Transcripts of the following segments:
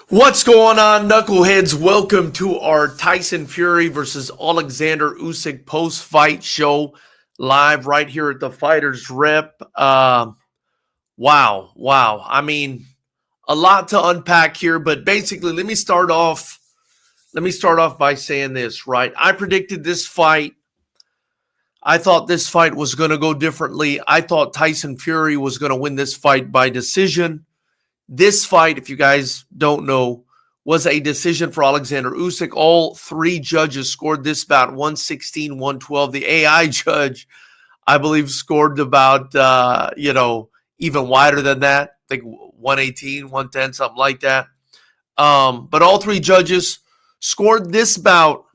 What's going on, knuckleheads? Welcome to our Tyson Fury versus Alexander Usyk post-fight show, live right here at the Fighters Rep. Wow. I mean, a lot to unpack here, but basically, let me start off by saying this, right? I predicted this fight. I thought this fight was going to go differently. I thought Tyson Fury was going to win this fight by decision. This fight, if you guys don't know, was a decision for Alexander Usyk. All three judges scored this bout 116, 112. The AI judge, I believe, scored about, even wider than that. I think 118, 110, something like that. But all three judges scored this bout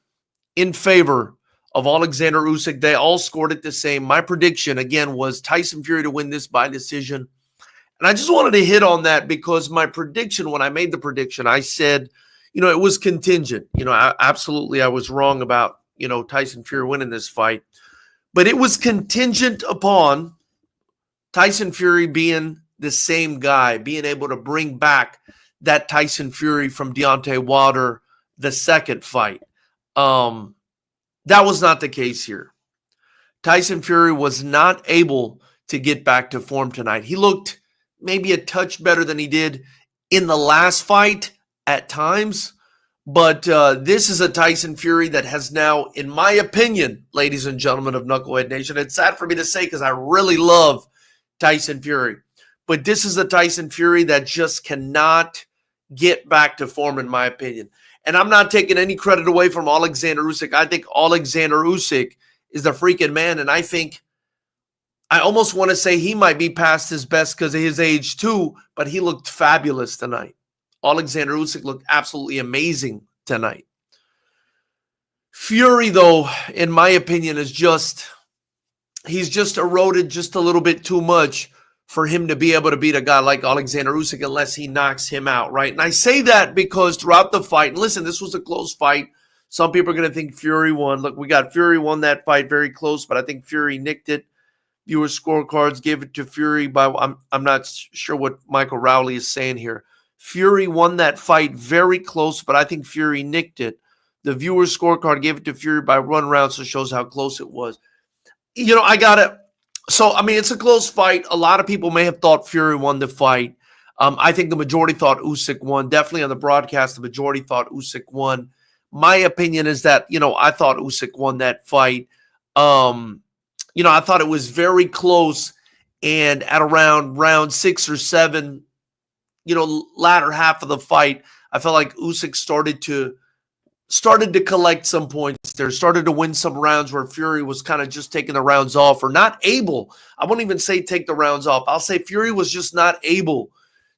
in favor of Alexander Usyk. They all scored it the same. My prediction, again, was Tyson Fury to win this by decision. And I just wanted to hit on that because my prediction, when I made the prediction, I said, it was contingent. I was wrong about, Tyson Fury winning this fight. But it was contingent upon Tyson Fury being the same guy, being able to bring back that Tyson Fury from Deontay Wilder, the second fight. That was not the case here. Tyson Fury was not able to get back to form tonight. He looked maybe a touch better than he did in the last fight at times. But this is a Tyson Fury that has now, in my opinion, ladies and gentlemen of Knucklehead Nation, it's sad for me to say because I really love Tyson Fury. But this is a Tyson Fury that just cannot get back to form, in my opinion. And I'm not taking any credit away from Alexander Usyk. I think Alexander Usyk is the freaking man. And I almost want to say he might be past his best because of his age too, but he looked fabulous tonight. Alexander Usyk looked absolutely amazing tonight. Fury, though, in my opinion, he's just eroded just a little bit too much for him to be able to beat a guy like Alexander Usyk unless he knocks him out, right? And I say that because throughout the fight, and listen, this was a close fight. Some people are going to think Fury won. Look, we got Fury won that fight very close, but I think Fury nicked it. Viewer scorecards gave it to Fury by, I'm not sure what Michael Rowley is saying here. Fury won that fight very close, but I think Fury nicked it. The viewer scorecard gave it to Fury by 1 round, so it shows how close it was. It's a close fight. A lot of people may have thought Fury won the fight. I think the majority thought Usyk won. Definitely on the broadcast, the majority thought Usyk won. My opinion is that, I thought Usyk won that fight. I thought it was very close, and at around round 6 or 7, latter half of the fight, I felt like Usyk started to collect some points there, started to win some rounds where Fury was kind of just taking the rounds off or not able. I won't even say take the rounds off. I'll say Fury was just not able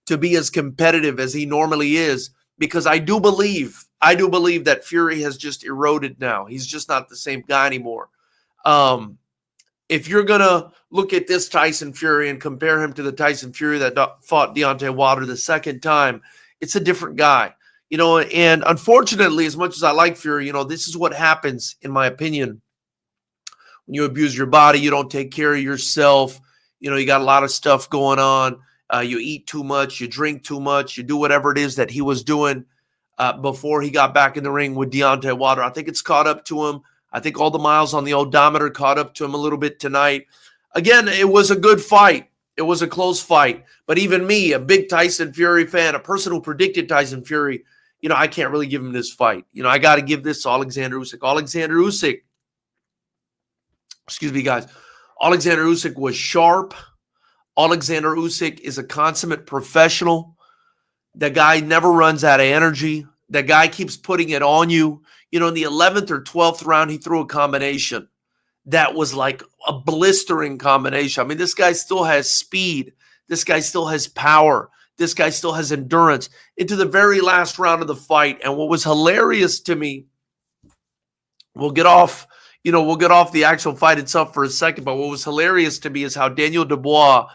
to be as competitive as he normally is because I do believe that Fury has just eroded now. He's just not the same guy anymore. If you're going to look at this Tyson Fury and compare him to the Tyson Fury that fought Deontay Wilder the second time, it's a different guy. And unfortunately, as much as I like Fury, this is what happens, in my opinion, when you abuse your body, you don't take care of yourself. You got a lot of stuff going on. You eat too much, you drink too much, you do whatever it is that he was doing before he got back in the ring with Deontay Wilder. I think it's caught up to him. I think all the miles on the odometer caught up to him a little bit tonight. Again, it was a good fight. It was a close fight. But even me, a big Tyson Fury fan, a person who predicted Tyson Fury, I can't really give him this fight. I got to give this to Alexander Usyk. Alexander Usyk, excuse me, guys. Alexander Usyk was sharp. Alexander Usyk is a consummate professional. The guy never runs out of energy. The guy keeps putting it on you. In the 11th or 12th round, he threw a combination that was like a blistering combination. I mean, this guy still has speed. This guy still has power. This guy still has endurance into the very last round of the fight. And what was hilarious to me, we'll get off the actual fight itself for a second, but what was hilarious to me is how Daniel Dubois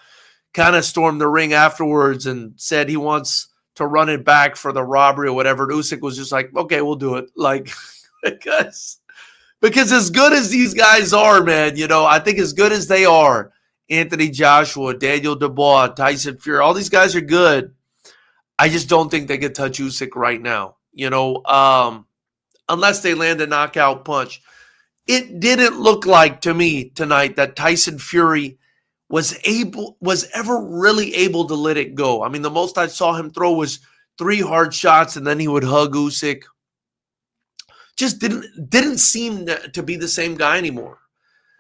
kind of stormed the ring afterwards and said he wants to run it back for the robbery or whatever. And Usyk was just like, okay, we'll do it. Like, because as good as these guys are, man, I think as good as they are, Anthony Joshua, Daniel Dubois, Tyson Fury, all these guys are good. I just don't think they could touch Usyk right now, unless they land a knockout punch. It didn't look like to me tonight that Tyson Fury was ever really able to let it go. I mean, the most I saw him throw was 3 hard shots, and then he would hug Usyk. Just didn't seem to be the same guy anymore.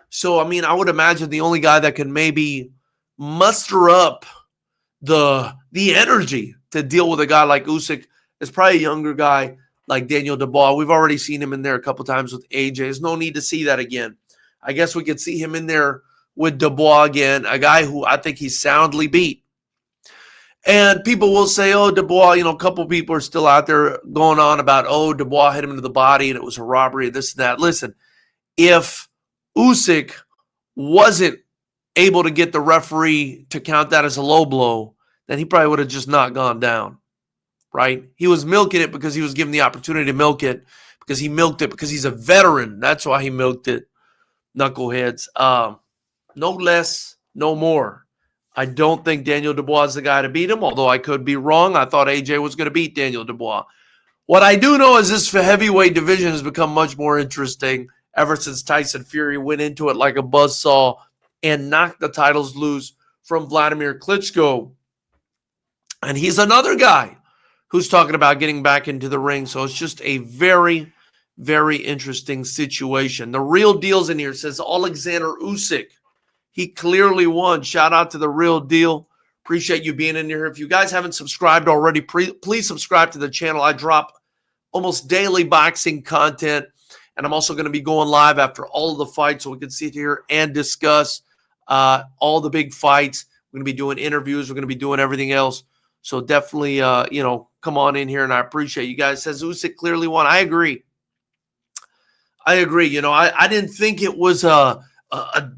So, I mean, I would imagine the only guy that can maybe muster up the energy to deal with a guy like Usyk is probably a younger guy like Daniel Dubois. We've already seen him in there a couple times with AJ. There's no need to see that again. I guess we could see him in there with Dubois again, a guy who I think he's soundly beat. And people will say, oh, Dubois, a couple people are still out there going on about, oh, Dubois hit him into the body and it was a robbery, this and that. Listen, if Usyk wasn't able to get the referee to count that as a low blow, then he probably would have just not gone down. Right? He was milking it because he was given the opportunity to milk it, because he milked it because he's a veteran. That's why he milked it. Knuckleheads. No less, no more. I don't think Daniel Dubois is the guy to beat him, although I could be wrong. I thought AJ was going to beat Daniel Dubois. What I do know is this heavyweight division has become much more interesting ever since Tyson Fury went into it like a buzzsaw and knocked the titles loose from Vladimir Klitschko. And he's another guy who's talking about getting back into the ring. So it's just a very, very interesting situation. The real deal's in here, says Alexander Usyk. He clearly won. Shout out to the real deal. Appreciate you being in here. If you guys haven't subscribed already, please subscribe to the channel. I drop almost daily boxing content. And I'm also going to be going live after all of the fights so we can sit here and discuss all the big fights. We're going to be doing interviews. We're going to be doing everything else. So definitely, come on in here, and I appreciate you guys. Says Usyk clearly won. I agree. I didn't think it was a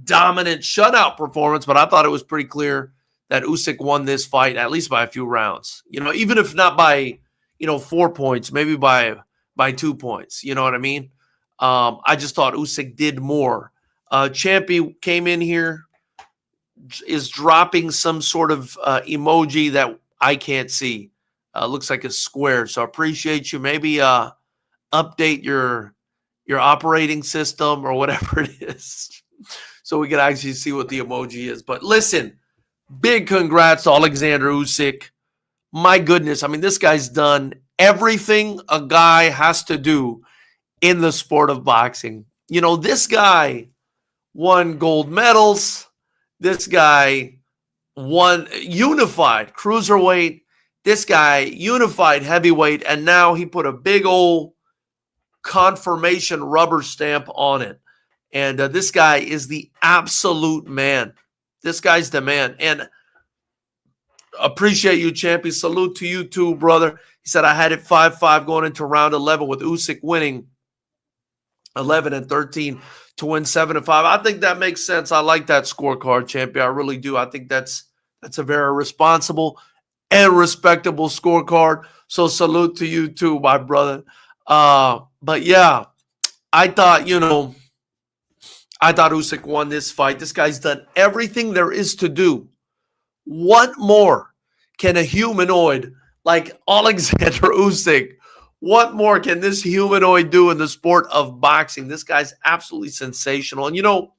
dominant shutout performance, but I thought it was pretty clear that Usyk won this fight, at least by a few rounds. Even if not by, 4 points, maybe by 2 points. You know what I mean? I just thought Usyk did more. Champy came in here, is dropping some sort of emoji that I can't see. Looks like a square. So I appreciate you. Maybe update your operating system or whatever it is so we can actually see what the emoji is. But listen, big congrats to Alexander Usyk. My goodness. I mean, this guy's done everything a guy has to do in the sport of boxing. This guy won gold medals. This guy won unified cruiserweight. This guy unified heavyweight. And now he put a big old confirmation rubber stamp on it. And this guy is the absolute man. This guy's the man. And appreciate you, Champy. Salute to you too, brother. He said, I had it 5-5 going into round 11 with Usyk winning 11 and 13 to win 7-5. I think that makes sense. I like that scorecard, Champy. I really do. I think that's a very responsible and respectable scorecard. So salute to you too, my brother. But yeah, I thought Usyk won this fight. This guy's done everything there is to do. What more can a humanoid like Alexander Usyk, what more can this humanoid do in the sport of boxing? This guy's absolutely sensational. And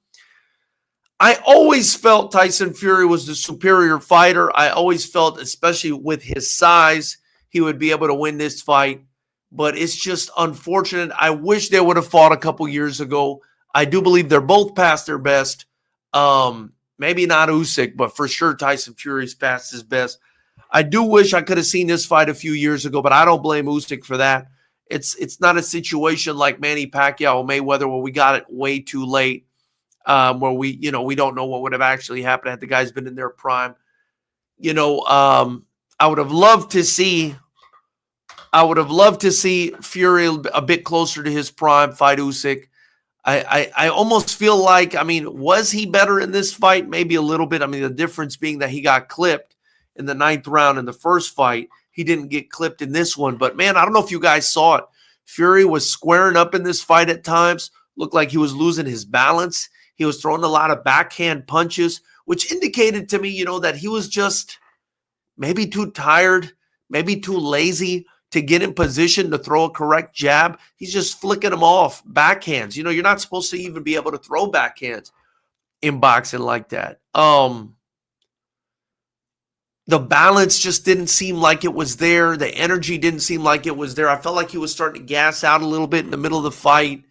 I always felt Tyson Fury was the superior fighter. I always felt, especially with his size, he would be able to win this fight. But it's just unfortunate. I wish they would have fought a couple years ago. I do believe they're both past their best. Maybe not Usyk, but for sure Tyson Fury's past his best. I do wish I could have seen this fight a few years ago, but I don't blame Usyk for that. It's not a situation like Manny Pacquiao, Mayweather, where we got it way too late, where we don't know what would have actually happened had the guys been in their prime. I would have loved to see Fury a bit closer to his prime, fight Usyk. I almost feel like, was he better in this fight? Maybe a little bit. The difference being that he got clipped in the 9th round in the first fight. He didn't get clipped in this one. But, man, I don't know if you guys saw it. Fury was squaring up in this fight at times. Looked like he was losing his balance. He was throwing a lot of backhand punches, which indicated to me, that he was just maybe too tired, maybe too lazy to get in position to throw a correct jab. He's just flicking them off, backhands. You know, you're not supposed to even be able to throw backhands in boxing like that. The balance just didn't seem like it was there. The energy didn't seem like it was there. I felt like he was starting to gas out a little bit in the middle of the fight.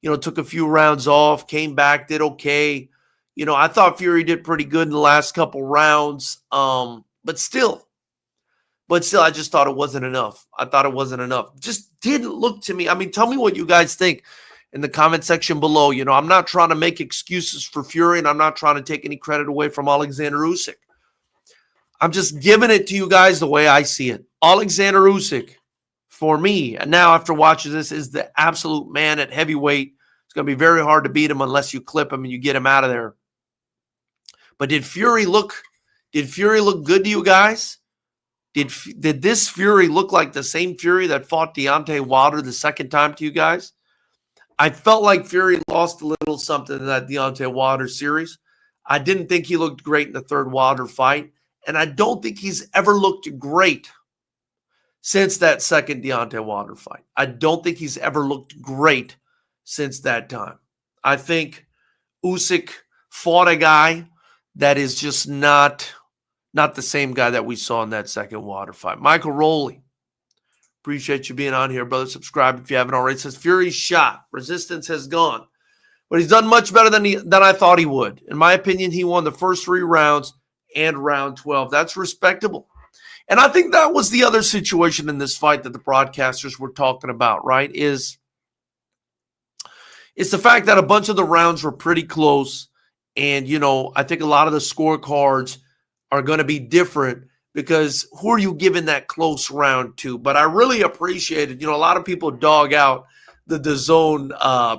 You know, took a few rounds off, came back, did okay. You know, I thought Fury did pretty good in the last couple rounds. But still, I just thought it wasn't enough. I thought it wasn't enough. Just didn't look to me. I mean, tell me what you guys think in the comment section below. You know, I'm not trying to make excuses for Fury, and I'm not trying to take any credit away from Alexander Usyk. I'm just giving it to you guys the way I see it. Alexander Usyk, for me, and now after watching this, is the absolute man at heavyweight. It's going to be very hard to beat him unless you clip him and you get him out of there. But did Fury look good to you guys? Did this Fury look like the same Fury that fought Deontay Wilder the second time to you guys? I felt like Fury lost a little something in that Deontay Wilder series. I didn't think he looked great in the third Wilder fight. And I don't think he's ever looked great since that second Deontay Wilder fight. I don't think he's ever looked great since that time. I think Usyk fought a guy that is just not the same guy that we saw in that second Wilder fight. Michael Rowley, appreciate you being on here, brother. Subscribe if you haven't already. It says Fury's shot. Resistance has gone. But he's done much better than I thought he would. In my opinion, he won the first 3 rounds and round 12. That's respectable. And I think that was the other situation in this fight that the broadcasters were talking about, right? It's the fact that a bunch of the rounds were pretty close. And, you know, I think a lot of the scorecards are going to be different because who are you giving that close round to? But I really appreciated, you know, a lot of people dog out the DAZN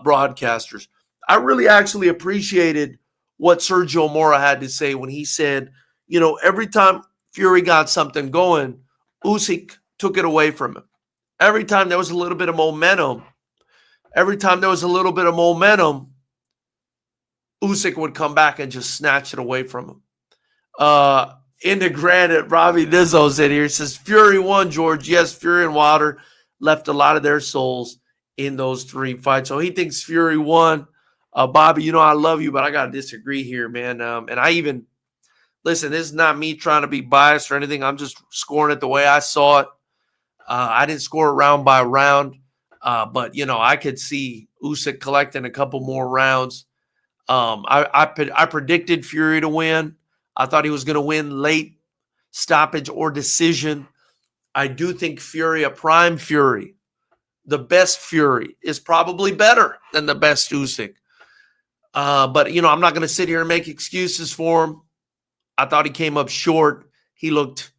broadcasters. I really actually appreciated what Sergio Mora had to say when he said, you know, every time Fury got something going, Usyk took it away from him. Every time there was a little bit of momentum, Usyk would come back and just snatch it away from him. In the granite, Robbie Nizzo's in here. He says, Fury won, George. Yes, Fury and Wilder left a lot of their souls in those 3 fights. So he thinks Fury won. Bobby, you know I love you, but I got to disagree here, man. And I even, listen, this is not me trying to be biased or anything. I'm just scoring it the way I saw it. I didn't score it round by round, but, you know, I could see Usyk collecting a couple more rounds. I predicted Fury to win. I thought he was going to win late stoppage or decision. I do think Fury, a prime Fury, the best Fury, is probably better than the best Usyk. But, you know, I'm not going to sit here and make excuses for him. I thought he came up short. He looked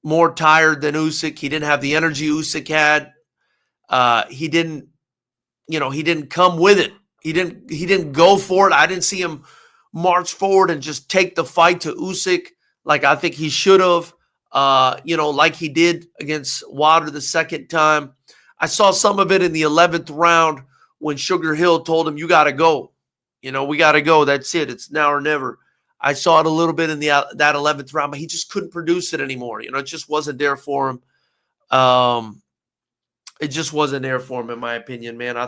more tired than Usyk. He didn't have the energy Usyk had. He didn't come with it. He didn't go for it. I didn't see him march forward and just take the fight to Usyk like I think he should have, you know, like he did against Wilder the second time. I saw some of it in the 11th round when Sugar Hill told him, you got to go. You know, we got to go. That's it. It's now or never. I saw it a little bit in that 11th round, but he just couldn't produce it anymore. You know, it just wasn't there for him. It just wasn't there for him, in my opinion, man. I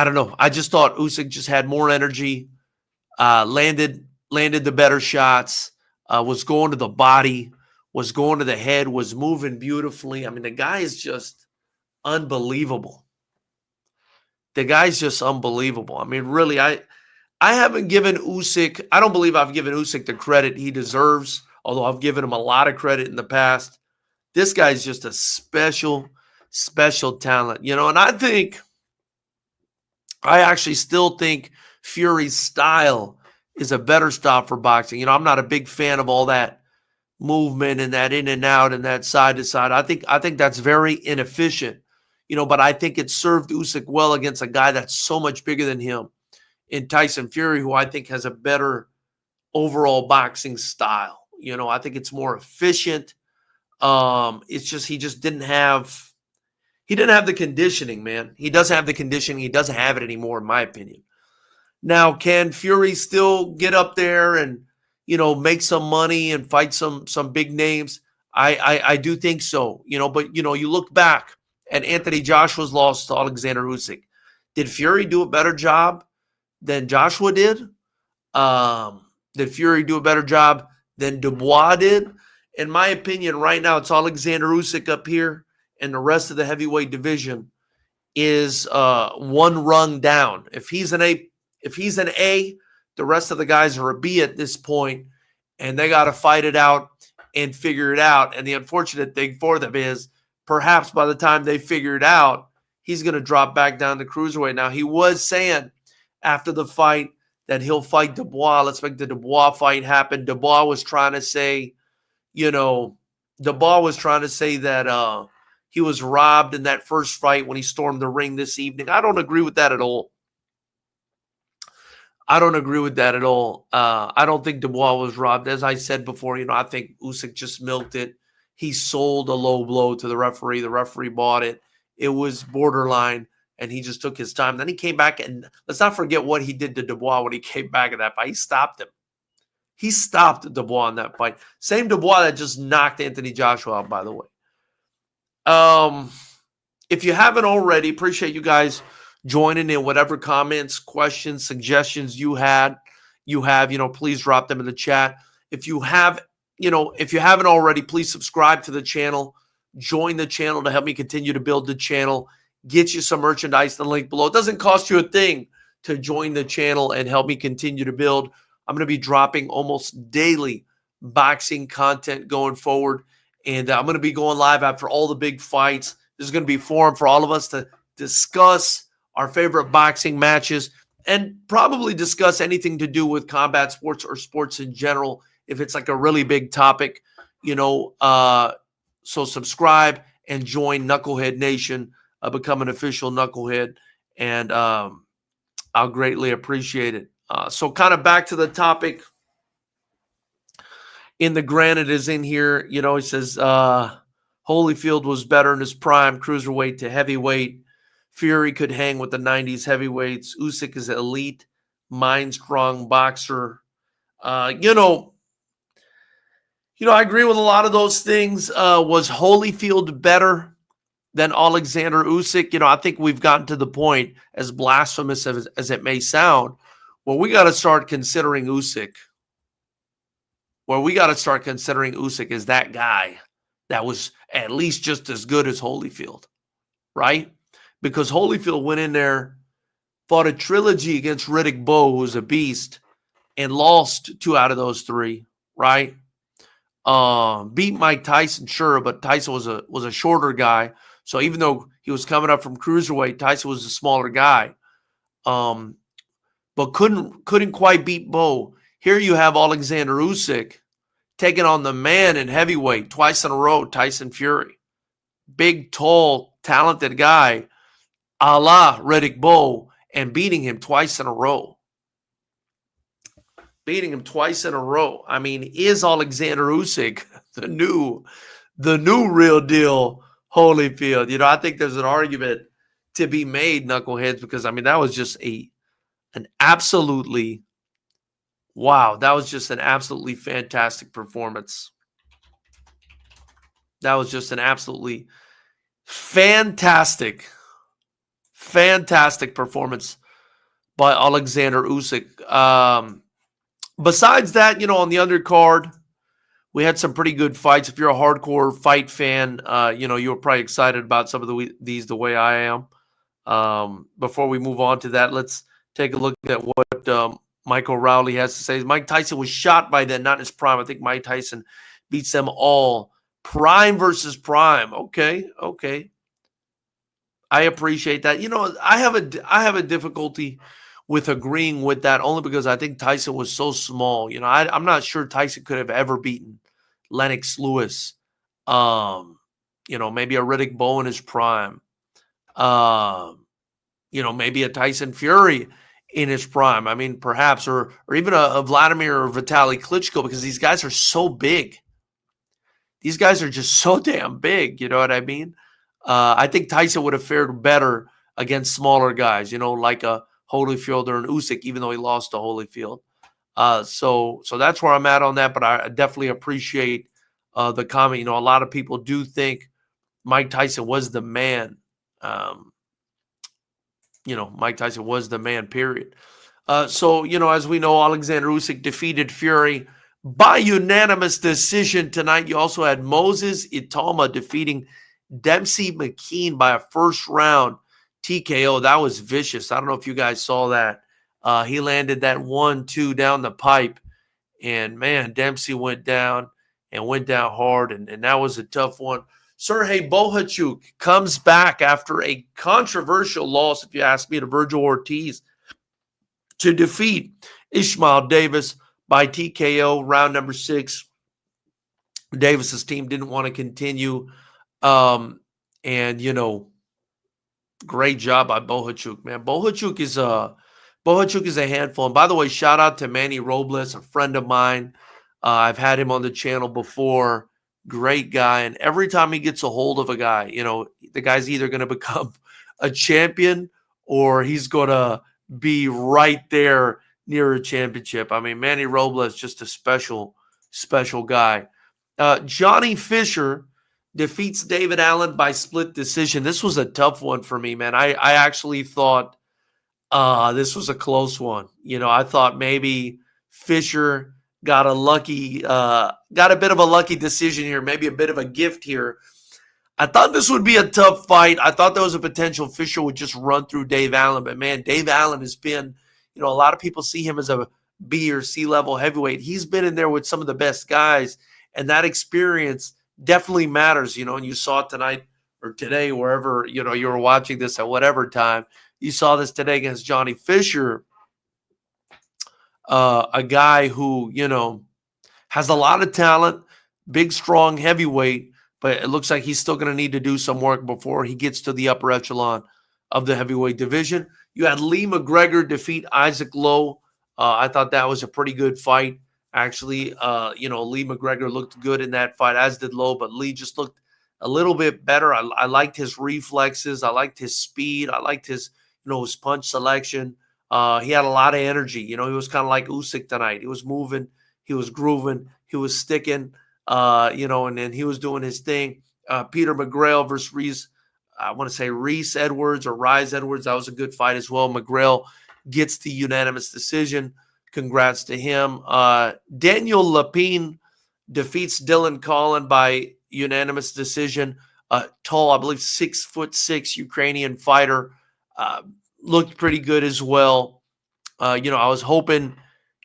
don't know. I just thought Usyk just had more energy, landed the better shots, was going to the body, was going to the head, was moving beautifully. I mean, the guy is just unbelievable. The guy's just unbelievable. I mean, really, I haven't given Usyk, I don't believe I've given Usyk the credit he deserves, although I've given him a lot of credit in the past. This guy's just a special, special talent, you know, and I actually still think Fury's style is a better style for boxing. You know, I'm not a big fan of all that movement and that in and out and that side to side. I think that's very inefficient, you know, but I think it served Usyk well against a guy that's so much bigger than him in Tyson Fury, who I think has a better overall boxing style. You know, I think it's more efficient. It's just he didn't have the conditioning, man. He doesn't have the conditioning. He doesn't have it anymore, in my opinion. Now, can Fury still get up there and, you know, make some money and fight some big names? I do think so, but you look back at Anthony Joshua's loss to Alexander Usyk. Did Fury do a better job than Joshua did? Did Fury do a better job than Dubois did? In my opinion, right now, it's Alexander Usyk up here, and the rest of the heavyweight division is one rung down. If he's an A, the rest of the guys are a B at this point, and they got to fight it out and figure it out. And the unfortunate thing for them is perhaps by the time they figure it out, he's going to drop back down to cruiserweight. Now, he was saying after the fight that he'll fight Dubois. Let's make the Dubois fight happen. Dubois was trying to say that he was robbed in that first fight when he stormed the ring this evening. I don't agree with that at all. I don't think Dubois was robbed. As I said before, I think Usyk just milked it. He sold a low blow to the referee. The referee bought it. It was borderline, and he just took his time. Then he came back, and let's not forget what he did to Dubois when he came back in that fight. He stopped him. He stopped Dubois in that fight. Same Dubois that just knocked Anthony Joshua out, by the way. If you haven't already, appreciate you guys joining in. Whatever comments, questions, suggestions you have, please drop them in the chat. If you haven't already, please subscribe to the channel. Join the channel to help me continue to build the channel. Get you some merchandise, the link below. It doesn't cost you a thing to join the channel and help me continue to build. I'm going to be dropping almost daily boxing content going forward. And I'm going to be going live after all the big fights. This is going to be a forum for all of us to discuss our favorite boxing matches and probably discuss anything to do with combat sports or sports in general if it's like a really big topic, So subscribe and join Knucklehead Nation, become an official Knucklehead, and I'll greatly appreciate it. So kind of back to the topic. In the Granite is in here. He says Holyfield was better in his prime, cruiserweight to heavyweight. Fury could hang with the 90s heavyweights. Usyk is an elite, mind-strong boxer. I agree with a lot of those things. Was Holyfield better than Alexander Usyk? I think we've gotten to the point, as blasphemous as it may sound, where we got to start considering Usyk. As that guy that was at least just as good as Holyfield, right? Because Holyfield went in there, fought a trilogy against Riddick Bowe, who was a beast, and lost 2 out of those 3, right? Beat Mike Tyson, sure, but Tyson was a shorter guy. So even though he was coming up from cruiserweight, Tyson was a smaller guy. But couldn't quite beat Bowe. Here you have Alexander Usyk taking on the man in heavyweight twice in a row, Tyson Fury. Big, tall, talented guy, a la Riddick Bowe, and beating him twice in a row. I mean, is Alexander Usyk the new real deal Holyfield? I think there's an argument to be made, knuckleheads, because that was just an absolutely fantastic performance. That was just an absolutely fantastic performance by Alexander Usyk. Besides that, on the undercard, we had some pretty good fights. If you're a hardcore fight fan, you were probably excited about some of these the way I am. Before we move on to that, let's take a look at what Michael Rowley has to say. Mike Tyson was shot by then, not in his prime. I think Mike Tyson beats them all. Prime versus prime. Okay. I appreciate that. I have a difficulty with agreeing with that, only because I think Tyson was so small. I'm not sure Tyson could have ever beaten Lennox Lewis. Maybe a Riddick Bowe in his prime. Maybe a Tyson Fury in his prime. Perhaps, or even a Vladimir or Vitaly Klitschko, because these guys are so big. These guys are just so damn big. You know what I mean? I think Tyson would have fared better against smaller guys, like a Holyfield or an Usyk, even though he lost to Holyfield. So that's where I'm at on that. But I definitely appreciate the comment. You know, a lot of people do think Mike Tyson was the man. You know, Mike Tyson was the man, period. So, you know, as we know, Alexander Usyk defeated Fury by unanimous decision tonight. You also had Moses Itama defeating Dempsey McKean by a first round TKO. That was vicious. I don't know if you guys saw that. He landed that 1-2 down the pipe. And, man, Dempsey went down hard. And that was a tough one. Sergey Bohachuk comes back after a controversial loss, if you ask me, to Virgil Ortiz to defeat Ishmael Davis by TKO, round number 6. Davis's team didn't want to continue. And, you know, great job by Bohachuk, man. Bohachuk is a handful. And by the way, shout out to Manny Robles, a friend of mine. I've had him on the channel before. Great guy. And every time he gets a hold of a guy, you know, the guy's either going to become a champion or he's going to be right there near a championship. I mean, Manny Robles, just a special guy. Johnny Fisher defeats David Allen by split decision. This was a tough one for me, man. I actually thought this was a close one. You know, I thought maybe Fisher got a bit of a lucky decision here, maybe a bit of a gift here. I thought this would be a tough fight. I thought there was a potential Fisher would just run through Dave Allen, but man, Dave Allen has been, you know, a lot of people see him as a B or C level heavyweight. He's been in there with some of the best guys, and that experience definitely matters, you know, and you saw it tonight or today, wherever, you know, you were watching this at whatever time. You saw this today against Johnny Fisher, a guy who, you know, has a lot of talent, big, strong heavyweight, but it looks like he's still going to need to do some work before he gets to the upper echelon of the heavyweight division. You had Lee McGregor defeat Isaac Lowe. I thought that was a pretty good fight, actually. You know, Lee McGregor looked good in that fight, as did Lowe, but Lee just looked a little bit better. I liked his reflexes. I liked his speed. I liked his, you know, his punch selection. He had a lot of energy. You know, he was kind of like Usyk tonight. He was moving. He was grooving. He was sticking. You know, and then he was doing his thing. Peter McGrail versus Reese. I want to say Reese Edwards or Rise Edwards. That was a good fight as well. McGrail gets the unanimous decision. Congrats to him. Daniel Lapine defeats Dylan Collin by unanimous decision. Tall, I believe 6'6" Ukrainian fighter. Looked pretty good as well. You know, I was hoping,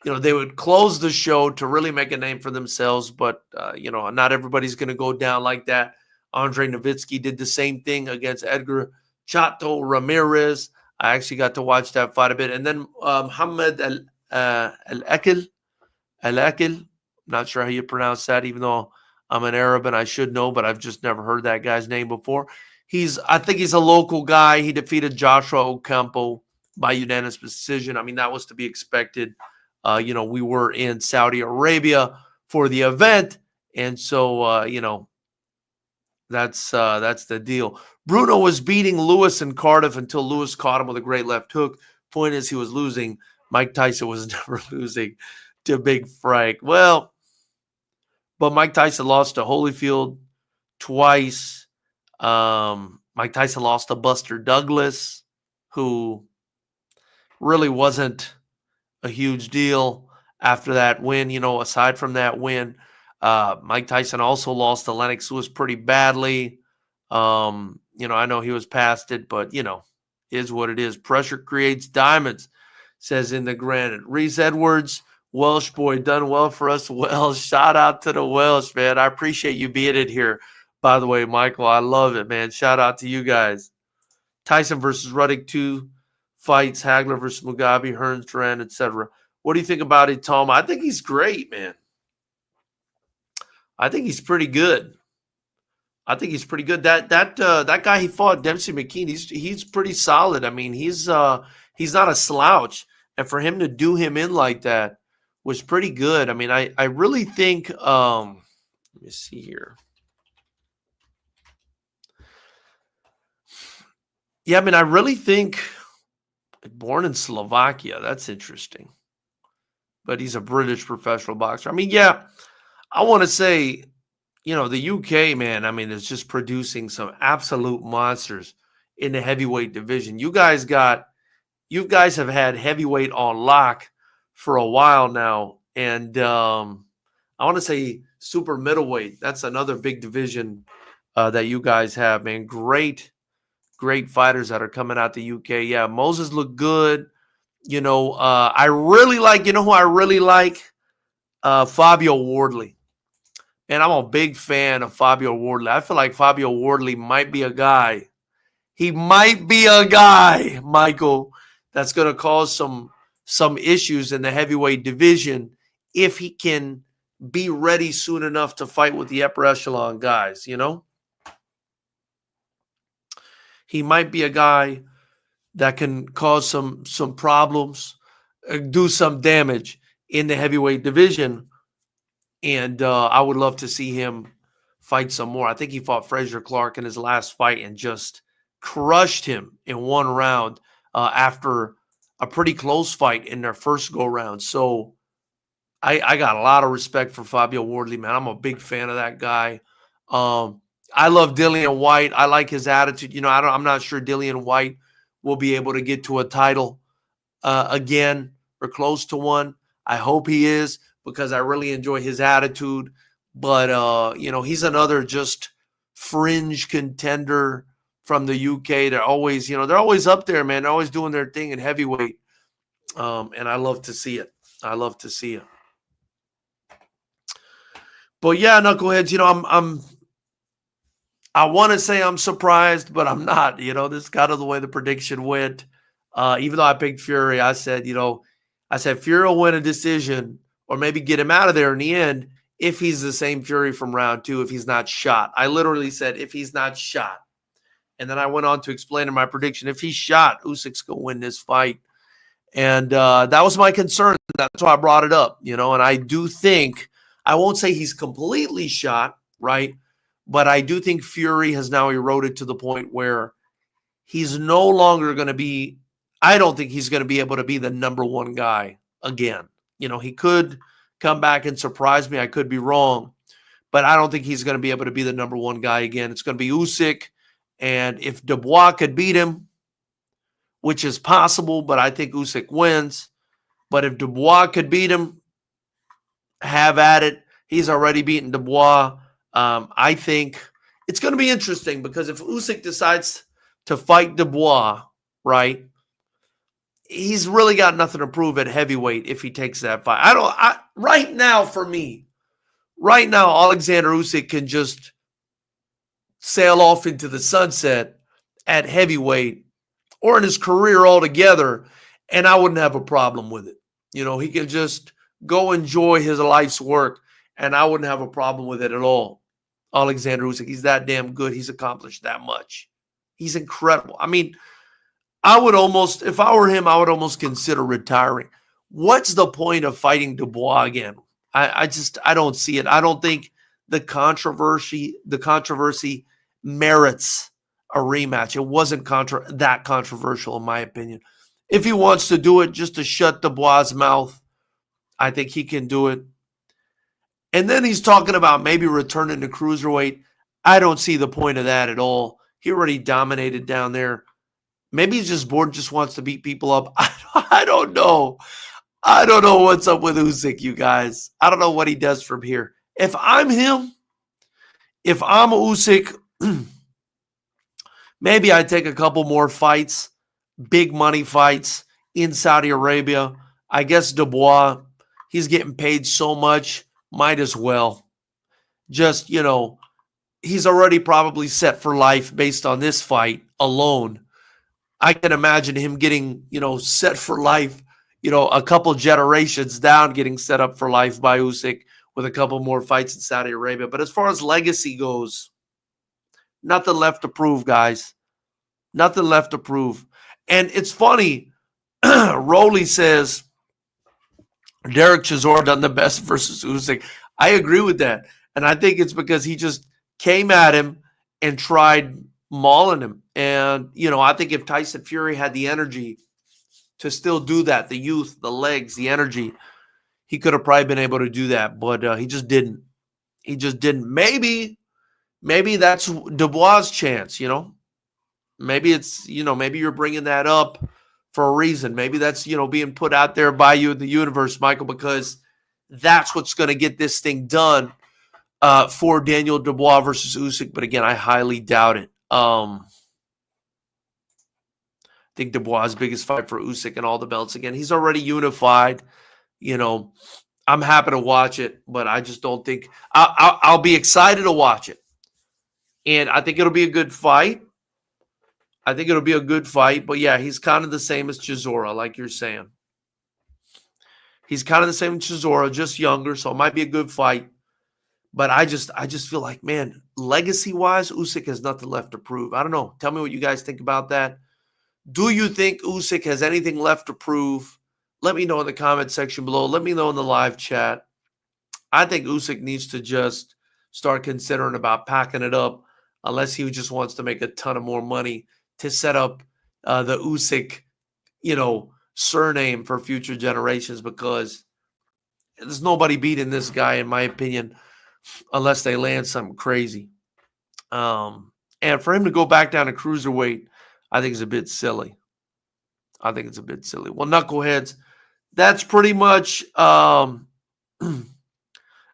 you know, they would close the show to really make a name for themselves, but, you know, not everybody's going to go down like that. Andre Nowitzki did the same thing against Edgar Chato Ramirez. I actually got to watch that fight a bit. And then Mohamed Al-Akil, not sure how you pronounce that, even though I'm an Arab and I should know, but I've just never heard that guy's name before. I think he's a local guy. He defeated Joshua Ocampo by unanimous decision. I mean, that was to be expected. You know, we were in Saudi Arabia for the event, and so you know, that's the deal. Bruno was beating Lewis in Cardiff until Lewis caught him with a great left hook. Point is, he was losing. Mike Tyson was never losing to Big Frank. Well, but Mike Tyson lost to Holyfield twice. Mike Tyson lost to Buster Douglas, who really wasn't a huge deal after that win. You know, aside from that win, Mike Tyson also lost to Lennox Lewis pretty badly. You know, I know he was past it, but, you know, is what it is. Pressure creates diamonds, says in the granite. Reese Edwards, Welsh boy, done well for us. Welsh, shout out to the Welsh, man. I appreciate you being in here. By the way, Michael, I love it, man. Shout out to you guys. Tyson versus Ruddick, 2 fights. Hagler versus Mugabe, Hearns, Duran, etc. What do you think about it, Tom? I think he's great, man. I think he's pretty good. That guy he fought, Dempsey McKean, he's pretty solid. I mean, he's not a slouch, and for him to do him in like that was pretty good. I mean, I really think. Let me see here. Yeah, I mean, I really think born in Slovakia. That's interesting. But he's a British professional boxer. I mean, yeah, I want to say the UK, man, I mean, is just producing some absolute monsters in the heavyweight division. You guys have had heavyweight on lock for a while now. And I want to say super middleweight. That's another big division that you guys have, man. Great fighters that are coming out the UK. Yeah, Moses looked good. I really like, who I really like? Fabio Wardley. And I'm a big fan of Fabio Wardley. I feel like Fabio Wardley might be a guy. He might be a guy, Michael, that's going to cause some issues in the heavyweight division if he can be ready soon enough to fight with the upper echelon guys, He might be a guy that can cause some problems, do some damage in the heavyweight division. And I would love to see him fight some more. I think he fought Frazier Clark in his last fight and just crushed him in one round after a pretty close fight in their first go-round. So I got a lot of respect for Fabio Wardley, man. I'm a big fan of that guy. I love Dillian White. I like his attitude. I'm not sure Dillian White will be able to get to a title again or close to one. I hope he is, because I really enjoy his attitude. But, he's another just fringe contender from the UK. They're always up there, man. They're always doing their thing in heavyweight. And I love to see it. But yeah, knuckleheads, I want to say I'm surprised, but I'm not. This is kind of the way the prediction went. Even though I picked Fury, I said Fury will win a decision or maybe get him out of there in the end if he's the same Fury from round 2, if he's not shot. I literally said if he's not shot. And then I went on to explain in my prediction, if he's shot, Usyk's going to win this fight. And that was my concern. That's why I brought it up, and I do think, I won't say he's completely shot, right? But I do think Fury has now eroded to the point where he's no longer going to be, I don't think he's going to be able to be the number one guy again. He could come back and surprise me. I could be wrong, but I don't think he's going to be able to be the number one guy again. It's going to be Usyk. And if Dubois could beat him, which is possible, but I think Usyk wins. But if Dubois could beat him, have at it. He's already beaten Dubois. I think it's going to be interesting, because if Usyk decides to fight Dubois, right, he's really got nothing to prove at heavyweight if he takes that fight. Right now, Alexander Usyk can just sail off into the sunset at heavyweight or in his career altogether, and I wouldn't have a problem with it. He can just go enjoy his life's work, and I wouldn't have a problem with it at all. Alexander Usyk, he's that damn good. He's accomplished that much. He's incredible. I mean, if I were him, I would almost consider retiring. What's the point of fighting Dubois again? I don't see it. I don't think the controversy merits a rematch. It wasn't that controversial, in my opinion. If he wants to do it just to shut Dubois' mouth, I think he can do it. And then he's talking about maybe returning to cruiserweight. I don't see the point of that at all. He already dominated down there. Maybe he's just bored and just wants to beat people up. I don't know. I don't know what's up with Usyk, you guys. I don't know what he does from here. If I'm him, if I'm Usyk, maybe I take a couple more fights, big money fights in Saudi Arabia. I guess Dubois, he's getting paid so much, might as well. Just, he's already probably set for life based on this fight alone. I can imagine him getting, set for life, a couple generations down, getting set up for life by Usyk with a couple more fights in Saudi Arabia. But as far as legacy goes, nothing left to prove, guys. Nothing left to prove. And it's funny, Rowley says Derek Chisora done the best versus Usyk. I agree with that. And I think it's because he just came at him and tried mauling him. And, I think if Tyson Fury had the energy to still do that, the youth, the legs, the energy, he could have probably been able to do that. But he just didn't. He just didn't. Maybe that's Dubois' chance, you know? Maybe it's, you know, maybe you're bringing that up for a reason. Maybe that's, you know, being put out there by you in the universe, Michael, because that's what's going to get this thing done for Daniel Dubois versus Usyk. But again, I highly doubt it. I think Dubois' biggest fight for Usyk and all the belts. Again, he's already unified. You know, I'm happy to watch it, but I just don't think I'll be excited to watch it. And I think it'll be a good fight. But yeah, he's kind of the same as Chisora, like you're saying. He's kind of the same as Chisora, just younger, so it might be a good fight. But I just feel like, man, legacy-wise, Usyk has nothing left to prove. I don't know. Tell me what you guys think about that. Do you think Usyk has anything left to prove? Let me know in the comment section below. Let me know in the live chat. I think Usyk needs to just start considering about packing it up, unless he just wants to make a ton of more money to set up the Usyk, you know, surname for future generations, because there's nobody beating this guy, in my opinion, unless they land something crazy. And for him to go back down to cruiserweight, I think is a bit silly. Well, knuckleheads, that's pretty much no,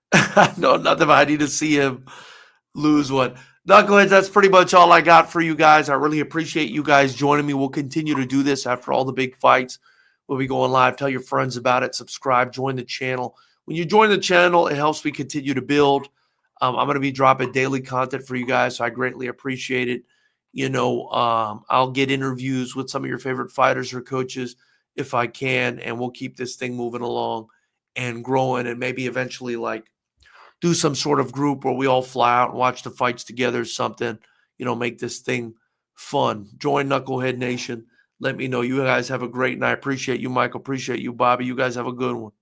nothing. I need to see him lose one. Knuckleheads, that's pretty much all I got for you guys. I really appreciate you guys joining me. We'll continue to do this after all the big fights. We'll be going live. Tell your friends about it. Subscribe. Join the channel. When you join the channel, it helps me continue to build. I'm going to be dropping daily content for you guys, so I greatly appreciate it. You know, I'll get interviews with some of your favorite fighters or coaches if I can, and we'll keep this thing moving along and growing, and maybe eventually like do some sort of group where we all fly out and watch the fights together or something, you know, make this thing fun. Join Knucklehead Nation. Let me know. You guys have a great night. Appreciate you, Michael. Appreciate you, Bobby. You guys have a good one.